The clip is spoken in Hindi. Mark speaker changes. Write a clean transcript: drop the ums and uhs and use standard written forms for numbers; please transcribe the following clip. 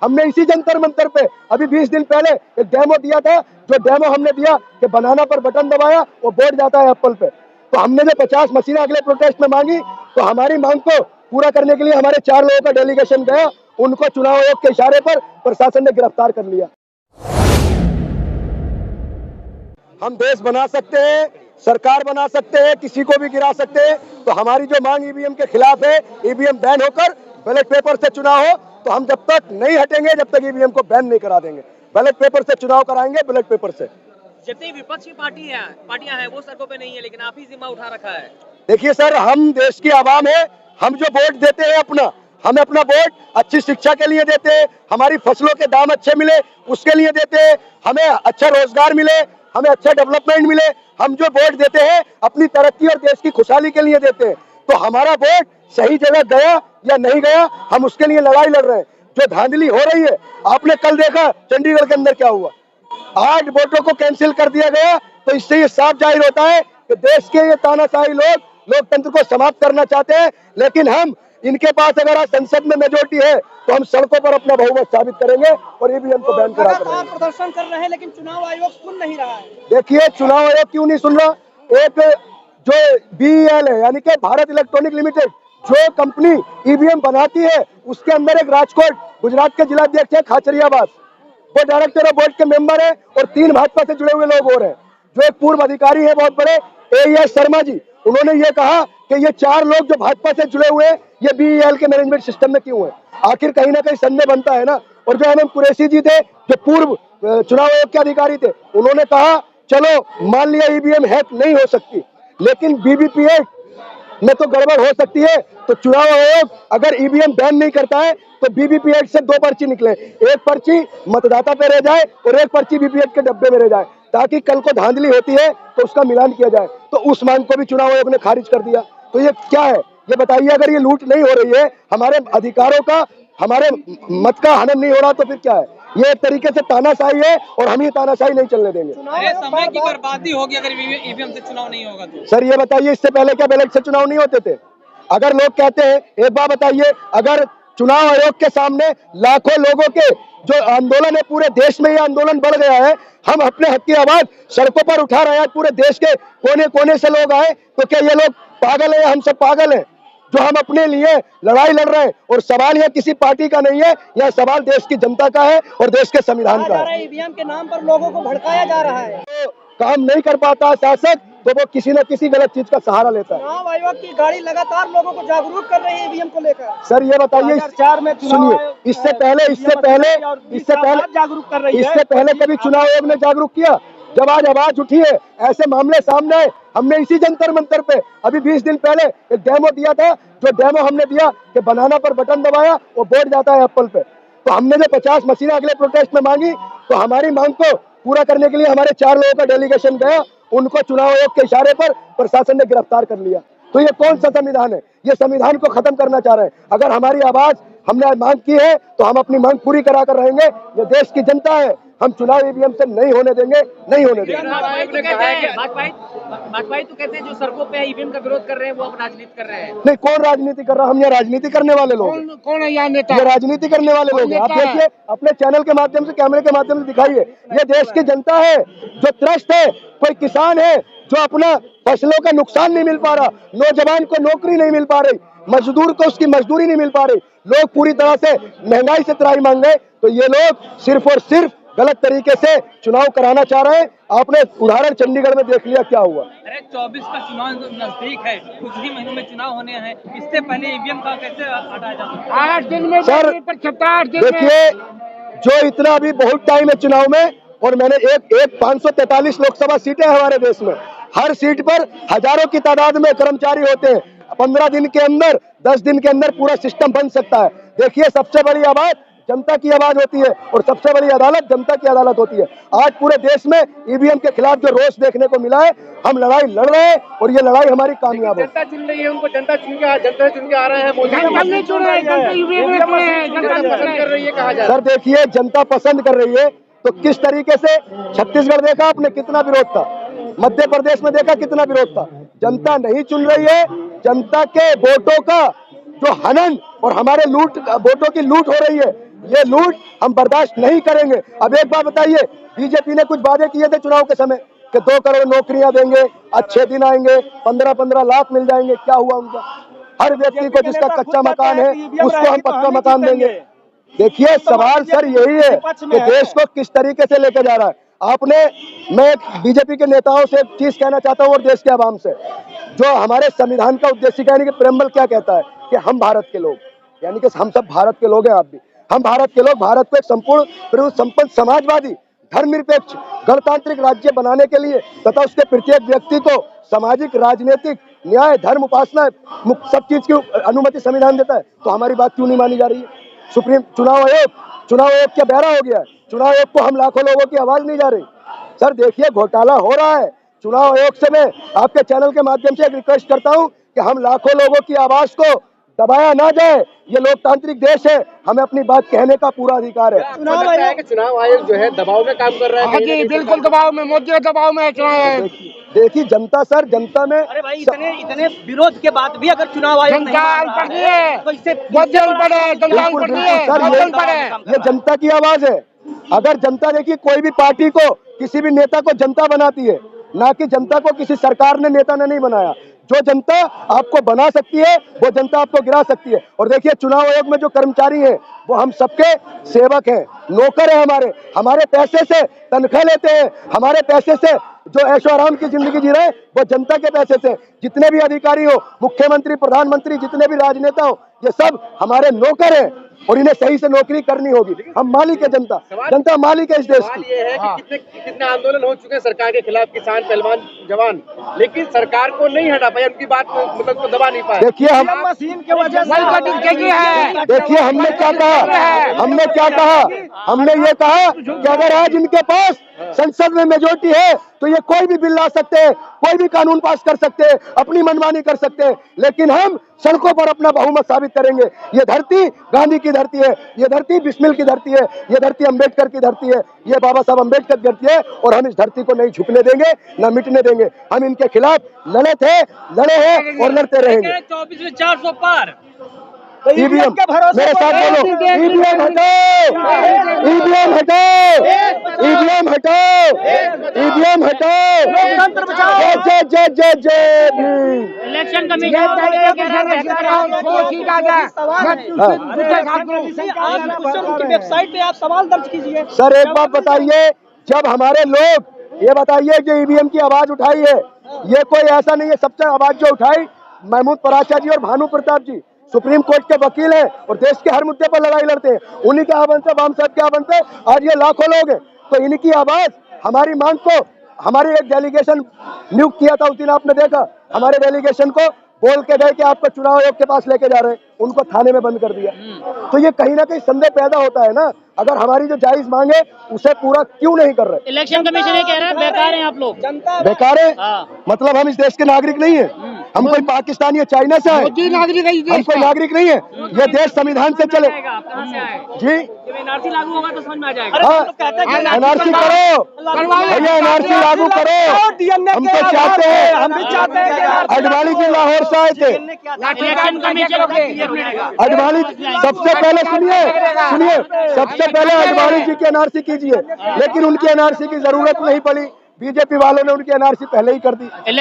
Speaker 1: हमने इसी जंतर मंतर पे अभी 20 दिन पहले एक डेमो दिया था, जो डेमो हमने दिया कि बनाना पर बटन दबाया वो बोर्ड जाता है एप्पल पे। तो हमने जो 50 मशीनें अगले प्रोटेस्ट में मांगी, तो हमारी मांग को पूरा करने के लिए हमारे 4 लोगों का डेलीगेशन गया, उनको चुनाव आयोग के इशारे पर प्रशासन ने गिरफ्तार कर लिया। हम देश बना सकते हैं, सरकार बना सकते हैं, किसी को भी गिरा सकते हैं। तो हमारी जो मांग ईवीएम के खिलाफ है, ईवीएम बैन होकर बैलेट पेपर से चुनाव हो, तो हम जब तक नहीं हटेंगे जब तक ईवीएम को बैन नहीं करा देंगे। बैलेट पेपर से चुनाव कराएंगे, बैलेट पेपर से।
Speaker 2: जितनी विपक्षी पार्टियां हैं वो सड़कों पे नहीं है, लेकिन आप ही जिम्मा उठा रखा है।
Speaker 1: देखिए सर, हम देश की आवाम है, हम जो वोट देते हैं हमें अपना वोट अच्छी शिक्षा के लिए देते हैं, हमारी फसलों के दाम अच्छे मिले उसके लिए देते हैं, हमें अच्छा रोजगार मिले, हमें अच्छा डेवलपमेंट मिले। हम जो वोट देते हैं अपनी तरक्की और देश की खुशहाली के लिए देते हैं। तो हमारा वोट सही जगह गया या नहीं गया, हम उसके लिए लड़ाई लड़ रहे हैं। जो धांधली हो रही है, आपने कल देखा चंडीगढ़ के अंदर क्या हुआ, 8 वोटों को कैंसिल कर दिया गया। तो इससे ये साफ जाहिर होता है कि देश के ये तानाशाही लोग लोकतंत्र को समाप्त करना चाहते हैं। लेकिन हम इनके पास अगर आज संसद में मेजोरिटी है तो हम सड़कों पर अपना बहुमत साबित करेंगे और ईवीएम को बैन करा कर
Speaker 3: प्रदर्शन कर रहे हैं, लेकिन चुनाव आयोग सुन नहीं रहा है।
Speaker 1: देखिए, चुनाव आयोग क्यों नहीं सुन रहा? एक जो BEL है, यानी कि भारत इलेक्ट्रॉनिक लिमिटेड, जो कंपनी ईवीएम बनाती है, उसके अंदर एक राजकोट गुजरात के जिलाध्यक्ष है खाचरियावास, वो डायरेक्टर ऑफ बोर्ड के मेंबर है और 3 भाजपा से जुड़े हुए लोग और हैं। जो एक पूर्व अधिकारी है बहुत बड़े, AES शर्मा जी, उन्होंने ये कहा कि ये 4 लोग जो भाजपा से जुड़े हुए हैं ये BEL के मैनेजमेंट सिस्टम में क्यों है? आखिर कहीं ना कहीं संदेह बनता है ना। और जो MM कुरैशी जी थे, जो पूर्व चुनाव आयोग के अधिकारी थे, उन्होंने कहा चलो मान लिया ईवीएम हैक नहीं हो सकती, लेकिन BVPAT में तो गड़बड़ हो सकती है। तो चुनाव आयोग अगर ईवीएम बैन नहीं करता है तो BVPAT से 2 पर्ची निकले, एक पर्ची मतदाता पे रह जाए और एक पर्ची VVPAT के डब्बे में रह जाए, ताकि कल को धांधली होती है तो उसका मिलान किया जाए। तो उस मांग को भी चुनाव आयोग ने खारिज कर दिया। तो ये क्या है, ये बताइए? अगर ये लूट नहीं हो रही है, हमारे अधिकारों का, हमारे मत का हनन नहीं हो रहा, तो फिर क्या है? ये एक तरीके से तानाशाही है और हम ये तानाशाही नहीं चलने देंगे।
Speaker 2: समय की बर्बादी होगी अगर ईवीएम से चुनाव नहीं होगा तो।
Speaker 1: सर ये बताइए, इससे पहले क्या बैलेट से चुनाव नहीं होते थे? अगर लोग कहते हैं, एक बात बताइए, अगर चुनाव आयोग के सामने लाखों लोगों के जो आंदोलन है, पूरे देश में ये आंदोलन बढ़ गया है, हम अपने हक की आवाज सड़कों पर उठा रहे हैं, पूरे देश के कोने कोने से लोग आए, तो क्या ये लोग पागल है? हम सब पागल हैं जो हम अपने लिए लड़ाई लड़ रहे हैं। और सवाल यह किसी पार्टी का नहीं है, यह सवाल देश की जनता का है और देश के संविधान का है।
Speaker 3: ईवीएम के नाम पर लोगों को भड़काया जा रहा है।
Speaker 1: तो काम नहीं कर पाता शासक, तो वो किसी न किसी गलत चीज का सहारा लेता है।
Speaker 3: चुनाव आयोग की गाड़ी लगातार लोगों को जागरूक कर रही है ईवीएम को लेकर।
Speaker 1: सर ये बताइए, सुनिए, इससे पहले
Speaker 3: जागरूक कर रही है,
Speaker 1: इससे पहले कभी चुनाव आयोग ने जागरूक किया? जब आज आवाज उठी है, ऐसे मामले सामने आए, हमने इसी जंतर मंतर पे अभी 20 दिन पहले एक डेमो दिया था, जो डेमो हमने दिया कि बनाना पर बटन दबाया वो बोर्ड जाता है एप्पल पे। तो हमने जो 50 मशीनें अगले प्रोटेस्ट में मांगी, तो हमारी मांग को पूरा करने के लिए हमारे 4 लोगों का डेलीगेशन गया, उनको चुनाव आयोग के इशारे पर प्रशासन ने गिरफ्तार कर लिया। तो ये कौन सा संविधान है? ये संविधान को खत्म करना चाह रहे हैं। अगर हमारी आवाज हमने मांग की है तो हम अपनी मांग पूरी करा कर रहेंगे। ये देश की जनता है, हम चुनाव ईवीएम से नहीं होने देंगे, नहीं होने देंगे।
Speaker 2: भाजपा तो कहते हैं जो सड़कों पे ईवीएम का विरोध कर रहे हैं वो अब राजनीति कर रहे हैं।
Speaker 1: नहीं, कौन राजनीति कर रहा? हम यहाँ राजनीति करने वाले लोग,
Speaker 3: कौन है यहाँ नेता?
Speaker 1: ये राजनीति करने वाले लोग हैं। आप देखिए, अपने चैनल के माध्यम से, कैमरे के माध्यम से दिखाइए, ये देश की जनता है जो त्रस्त है। कोई किसान है जो अपना फसलों का नुकसान नहीं मिल पा रहा, नौजवान को नौकरी नहीं मिल पा रही, मजदूर को उसकी मजदूरी नहीं मिल पा रही, लोग पूरी तरह से महंगाई से त्राही मांग रहे। तो ये लोग सिर्फ और सिर्फ गलत तरीके से चुनाव कराना चाह रहे हैं। आपने उदाहरण चंडीगढ़ में देख लिया क्या हुआ।
Speaker 2: अरे 24 का चुनाव नजदीक है, कुछ ही महीनों में चुनाव होने हैं, इससे पहले ईवीएम का कैसे हटाया जा सकता है?
Speaker 3: 8 दिन में
Speaker 1: सर देखिए, जो इतना अभी बहुत टाइम है चुनाव में, और मैंने एक 543 लोकसभा सीटें हैं हमारे देश में, हर सीट पर हजारों की तादाद में कर्मचारी होते हैं। 15 दिन के अंदर, 10 दिन के अंदर पूरा सिस्टम बन सकता है। देखिए, सबसे बड़ी आवाज जनता की आवाज होती है और सबसे बड़ी अदालत जनता की अदालत होती है। आज पूरे देश में ईवीएम के खिलाफ जो रोष देखने को मिला है, हम लड़ाई लड़ रहे हैं और ये लड़ाई हमारी कामयाब है।
Speaker 3: जनता चुन रही है, उनको जनता चुन के आ रहे हैं।
Speaker 1: सर देखिए, जनता पसंद कर रही है, तो किस तरीके से? छत्तीसगढ़ देखा आपने, कितना विरोध था? मध्य प्रदेश में देखा कितना विरोध था? जनता नहीं चुन रही है। जनता के वोटों का जो हनन और हमारे वोटों की लूट हो रही है, ये लूट हम बर्दाश्त नहीं करेंगे। अब एक बात बताइए, बीजेपी ने कुछ वादे किए थे चुनाव के समय कि 2 करोड़ नौकरियां देंगे, अच्छे दिन आएंगे, 15-15 लाख मिल जाएंगे। क्या हुआ उनका? हर व्यक्ति को जिसका कच्चा मकान है उसको हम पक्का मकान देंगे। देखिए सवाल सर यही है कि देश को किस तरीके से लेके जा रहा है आपने। मैं बीजेपी के नेताओं से एक चीज कहना चाहता हूँ और देश के आवाम से, जो हमारे संविधान का उद्देश्य यानी कि प्रेम्बल क्या कहता है कि हम भारत के लोग, यानी कि हम सब भारत के लोग हैं। आप भी, हम भारत के लोग भारत को एक संपूर्ण संपन्न समाजवादी धर्मनिरपेक्ष गणतांत्रिक राज्य बनाने के लिए तथा उसके प्रत्येक व्यक्ति को सामाजिक, राजनीतिक, न्याय, धर्म, उपासना सब चीज की अनुमति संविधान देता है। तो हमारी बात क्यों नहीं मानी जा रही है? सुप्रीम चुनाव आयोग क्या बहरा हो गया है? चुनाव आयोग को हम लाखों लोगों की आवाज नहीं जा रही। सर देखिए घोटाला हो रहा है। चुनाव आयोग से मैं आपके चैनल के माध्यम से एक रिक्वेस्ट करता हूं कि हम लाखों लोगों की आवाज को दबाया ना जाए। ये लोकतांत्रिक देश है, हमें अपनी बात कहने का पूरा अधिकार है।
Speaker 4: चुनाव आयोग जो है दबाव में काम कर रहा है। जी बिल्कुल दबाव में, मोदी दबाव में चुनाव आयोग।
Speaker 1: देखिए जनता सर, जनता में
Speaker 3: अरे भाई इतने विरोध के बाद भी अगर चुनाव आयोग नहीं
Speaker 1: बिल्कुल सर, ये जनता की आवाज है। अगर जनता देखिए कोई भी पार्टी को, किसी भी नेता को जनता बनाती है, ना कि जनता को किसी सरकार ने नेता ने नहीं बनाया। जो जनता आपको बना सकती है वो जनता आपको गिरा सकती है। और देखिए चुनाव आयोग में जो कर्मचारी हैं वो हम सबके सेवक हैं, नौकर हैं। हमारे पैसे से तनख्वाह लेते हैं, हमारे पैसे से जो ऐशो आराम की जिंदगी जी रहे हैं वो जनता के पैसे से। जितने भी अधिकारी हो, मुख्यमंत्री, प्रधानमंत्री, जितने भी राजनेता हो, ये सब हमारे नौकर हैं और इन्हें सही से नौकरी करनी होगी। हम मालिक है, जनता मालिक है इस देश की।
Speaker 4: ये है कि कितने आंदोलन हो चुके हैं सरकार के खिलाफ, किसान, पहलवान, जवान, लेकिन सरकार को नहीं हटा पाए, उनकी बात मतलब को दबा नहीं पाए।
Speaker 1: देखिए हम
Speaker 3: मशीन की वजह से
Speaker 1: देखिए हमने क्या कहा, हमने ये कहा कि अगर आज इनके पास संसद में मेजोरिटी है तो ये कोई भी बिल ला सकते हैं, कोई भी कानून पास कर सकते हैं, अपनी मनमानी कर सकते हैं, लेकिन हम सड़कों पर अपना बहुमत साबित करेंगे। ये धरती गांधी की धरती है, ये धरती बिस्मिल की धरती है, ये धरती अंबेडकर की धरती है, ये बाबा साहब अंबेडकर की धरती है और हम इस धरती को नहीं झुकने देंगे, ना मिटने देंगे। हम इनके खिलाफ लड़े हैं और लड़ते रहेंगे।
Speaker 2: 24 में 400 पार।
Speaker 1: ईवीएम के भरोसे मेरे साथ बोलो, ईवीएम हटाओ, ईवीएम हटाओ, ईवीएम हटाओ, ईवीएम हटाओ।
Speaker 3: लोकतंत्र बचाओ।
Speaker 1: जय जय जय भीम।
Speaker 2: इलेक्शन
Speaker 3: उनकी वेबसाइट पे आप सवाल दर्ज कीजिए।
Speaker 1: सर एक बात बताइए, जब हमारे लोग ये बताइए जो ईवीएम की आवाज उठाई है, ये कोई ऐसा नहीं है, सबसे आवाज जो उठाई महमूद पराचा जी और भानु प्रताप जी सुप्रीम कोर्ट के वकील हैं और देश के हर मुद्दे पर लड़ाई लड़ते हैं। उन्हीं के आह्वान से, बाम साहब के आह्वान से आज ये लाखों लोग हैं। तो इनकी आवाज, हमारी मांग को, हमारी एक डेलीगेशन नियुक्त किया था, उस दिन आपने देखा, हमारे डेलीगेशन को बोल के गए कि आपको चुनाव आयोग के पास लेके जा रहे हैं, उनको थाने में बंद कर दिया। तो ये कहीं ना कहीं संदेह पैदा होता है ना, अगर हमारी जो जायज मांग है उसे पूरा क्यों नहीं कर रहे।
Speaker 2: इलेक्शन कमीशन ये कह रहा है बेकार हैं आप लोग।
Speaker 1: बेकार है मतलब हम इस देश के नागरिक नहीं है, हम कोई पाकिस्तानी या चाइना से आए, हम कोई नागरिक नहीं है। ये देश संविधान से चले जी।
Speaker 2: एनआरसी लागू होगा तो समझ में आ जाएगा।
Speaker 1: एनआरसी करो भैया, एनआरसी लागू करो। हम तो चाहते हैं,
Speaker 3: हम भी चाहते हैं।
Speaker 1: अडवाणी जी लाहौर से आए थे, अडवाणी सबसे पहले सुनिए सबसे पहले अडवाणी जी की एनआरसी कीजिए, लेकिन उनकी एनआरसी की जरूरत नहीं पड़ी, बीजेपी वालों ने उनकी एनआरसी पहले ही कर दी।